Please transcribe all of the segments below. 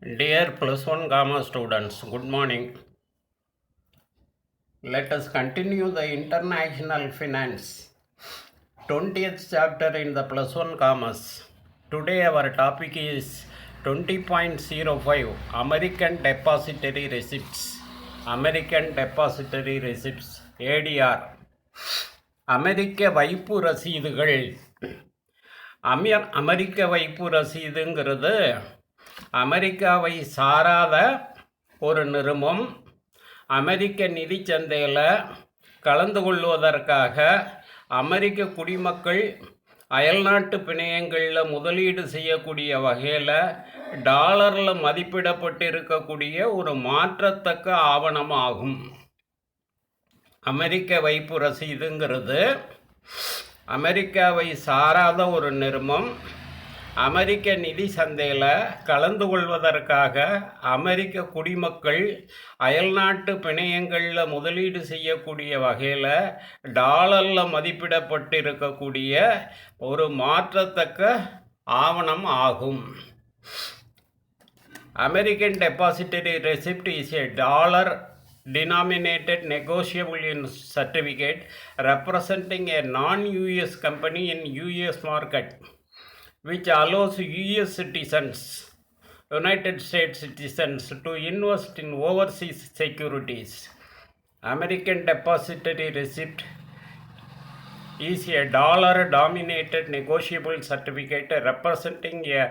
Dear plus one gamma students, good morning. Let us continue the international finance 20th chapter in the plus one commerce. Today our topic is 20.05 American Depository Receipts. American Depository Receipts ADR. அமெரிக்க வைப்பு ரசீதுகள். அமெரிக்க வைப்பு ரசீதுங்கிறது அமெரிக்காவை சாராத ஒரு நிறுவனம் அமெரிக்க நிதி சந்தையில் கலந்து கொள்வதற்காக அமெரிக்க குடிமக்கள் அயல்நாட்டு பிணையங்களில் முதலீடு செய்யக்கூடிய வகையில் டாலரில் மதிப்பிடப்பட்டிருக்கக்கூடிய ஒரு மாற்றத்தக்க ஆவணமாகும். அமெரிக்க வைப்பு ரசீதுங்கிறது அமெரிக்காவை சாராத ஒரு நிறுவனம் அமெரிக்க நிதி சந்தையில் கலந்து கொள்வதற்காக அமெரிக்க குடிமக்கள் அயல்நாட்டு பிணையங்களில் முதலீடு செய்யக்கூடிய வகையில் டாலரில் மதிப்பிடப்பட்டிருக்கக்கூடிய ஒரு மாற்றத்தக்க ஆவணம் ஆகும். American Depository Receipt is a dollar denominated negotiable in certificate representing a non-US company in US market, which allows US citizens, United States citizens, to invest in overseas securities. American Depository Receipt is a dollar-denominated negotiable certificate representing a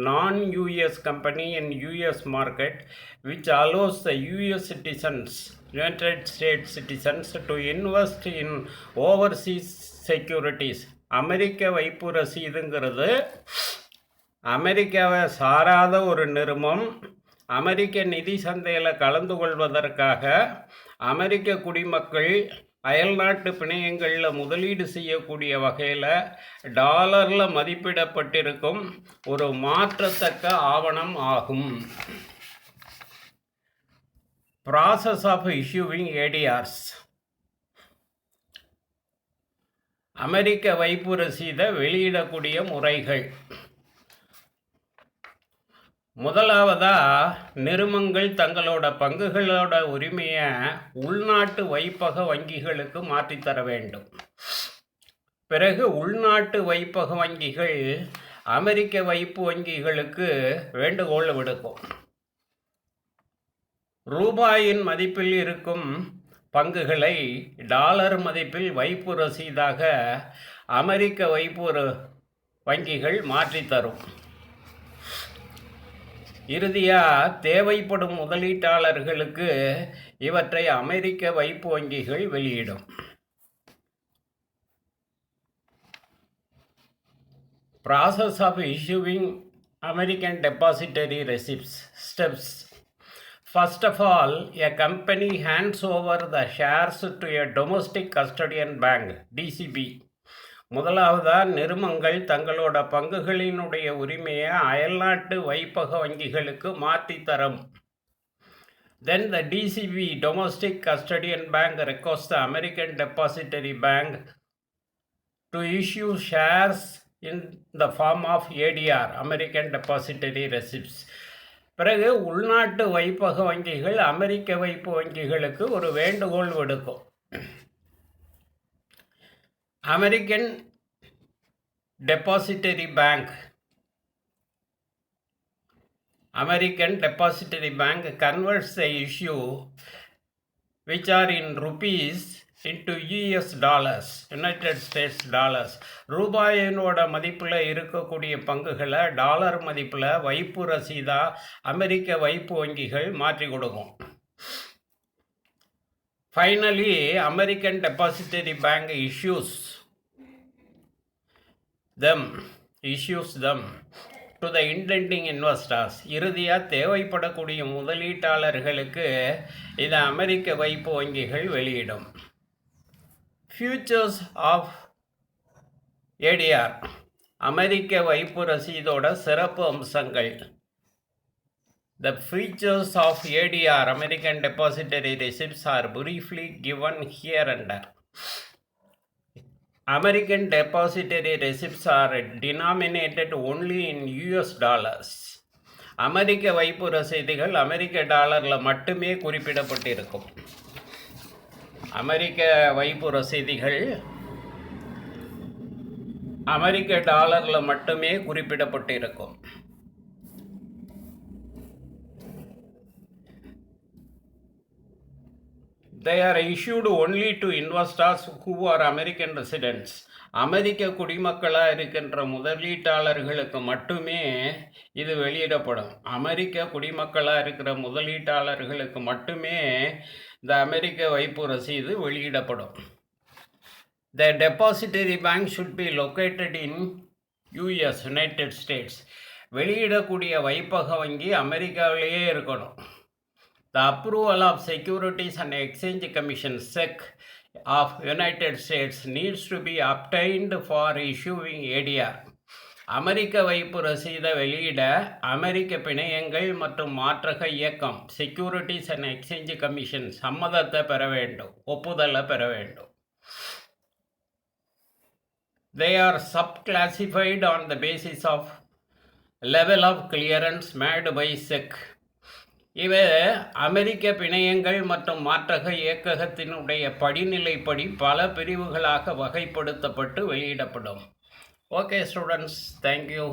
non-US company in US market, which allows the US citizens, United States citizens, to invest in overseas securities. அமெரிக்க வைப்பு ரசீதுங்கிறது அமெரிக்காவை சாராத ஒரு நிறுவனம் அமெரிக்க நிதி சந்தையில் கலந்து கொள்வதற்காக அமெரிக்க குடிமக்கள் அயல்நாட்டு பிணையங்களில் முதலீடு செய்யக்கூடிய வகையில் டாலரில் மதிப்பிடப்பட்டிருக்கும் ஒரு மாற்றத்தக்க ஆவணம் ஆகும். Process of issuing ADRs. அமெரிக்க வைப்பு ரசீதை வெளியிடக்கூடிய முறைகள். முதலாவதாக நிறுவனங்கள் தங்களோட பங்குகளோட உரிமையை உள்நாட்டு வைப்பக வங்கிகளுக்கு மாற்றித்தர வேண்டும். பிறகு உள்நாட்டு வைப்பக வங்கிகள் அமெரிக்க வைப்பு வங்கிகளுக்கு வேண்டுகோள் விடுக்கும். ரூபாயின் மதிப்பில் இருக்கும் பங்குகளை டாலர் மதிப்பில் வைப்பு ரசீதாக அமெரிக்க வைப்பு வங்கிகள் மாற்றித்தரும். இறுதியாக தேவைப்படும் முதலீட்டாளர்களுக்கு இவற்றை அமெரிக்க வைப்பு வங்கிகள் வெளியிடும். Process of issuing American depositary receipts. Steps. First of all, a company hands over the shares to a domestic custodian bank, DCB. முதலாவதாக நிறுவனங்கள் தங்களோட பங்குகளினுடைய உரிமையை அயல்நாட்டு வைப்பக வங்கிகளுக்கு மாற்றித்தரும். Then the DCB, Domestic Custodian Bank, requests the American Depository Bank to issue shares in the form of ADR, American Depository Receipts. பிறகு உள்நாட்டு வைப்பக வங்கிகள் அமெரிக்க வைப்பு வங்கிகளுக்கு ஒரு வேண்டுகோள் விடுக்கும். American depository bank converts the issue which are in rupees into US dollars, United States dollars. ரூபாயினோட மதிப்பில் இருக்கக்கூடிய பங்குகளை டாலர் மதிப்பில் வைப்பு ரசீதா அமெரிக்க வைப்பு வங்கிகள் மாற்றி கொடுக்கும். Finally American depository bank issues them to the intending investors. இறுதியாக தேவைப்படக்கூடிய முதலீட்டாளர்களுக்கு இதை அமெரிக்க வைப்பு வங்கிகள் வெளியிடும். Features of ADR. அமெரிக்க வைப்பு ரசீதோட சிறப்பு அம்சங்கள். The features of ADR, American Depository Receipts, are briefly given hereunder. American Depository Receipts are denominated only in US dollars. அமெரிக்க வைப்பு ரசீதுகள் அமெரிக்க டாலரில் மட்டுமே குறிப்பிடப்பட்டிருக்கும். அமெரிக்க வைப்பு ரசீதுகள் அமெரிக்க டாலரில் மட்டுமே குறிப்பிடப்பட்டிருக்கும். They are issued only to investors who are American residents. அமெரிக்க குடிமக்களாக இருக்கின்ற முதலீட்டாளர்களுக்கு மட்டுமே இது வெளியிடப்படும். அமெரிக்க குடிமக்களாக இருக்கிற முதலீட்டாளர்களுக்கு மட்டுமே இந்த அமெரிக்க வைப்பு ரசீது வெளியிடப்படும். The depository bank should be located in US, United States. வெளியிடக்கூடிய வைப்பக வங்கி அமெரிக்காவிலேயே இருக்கணும். The approval of Securities and Exchange Commission (SEC) of United States needs to be obtained for issuing ADR. அமெரிக்க வைப்பு ரசீதை வெளியிட அமெரிக்க பிணையங்கள் மற்றும் மாற்றக இயக்கம் செக்யூரிட்டிஸ் அண்ட் எக்ஸ்சேஞ்ச் கமிஷன் சம்மதத்தை பெற வேண்டும், ஒப்புதலை பெற வேண்டும். They are subclassified on the basis of level of clearance made by SEC. இவை அமெரிக்க பிணையங்கள் மற்றும் மாற்றக இயக்ககத்தினுடைய படிநிலைப்படி பல பிரிவுகளாக வகைப்படுத்தப்பட்டு வெளியிடப்படும். Okay students, thank you.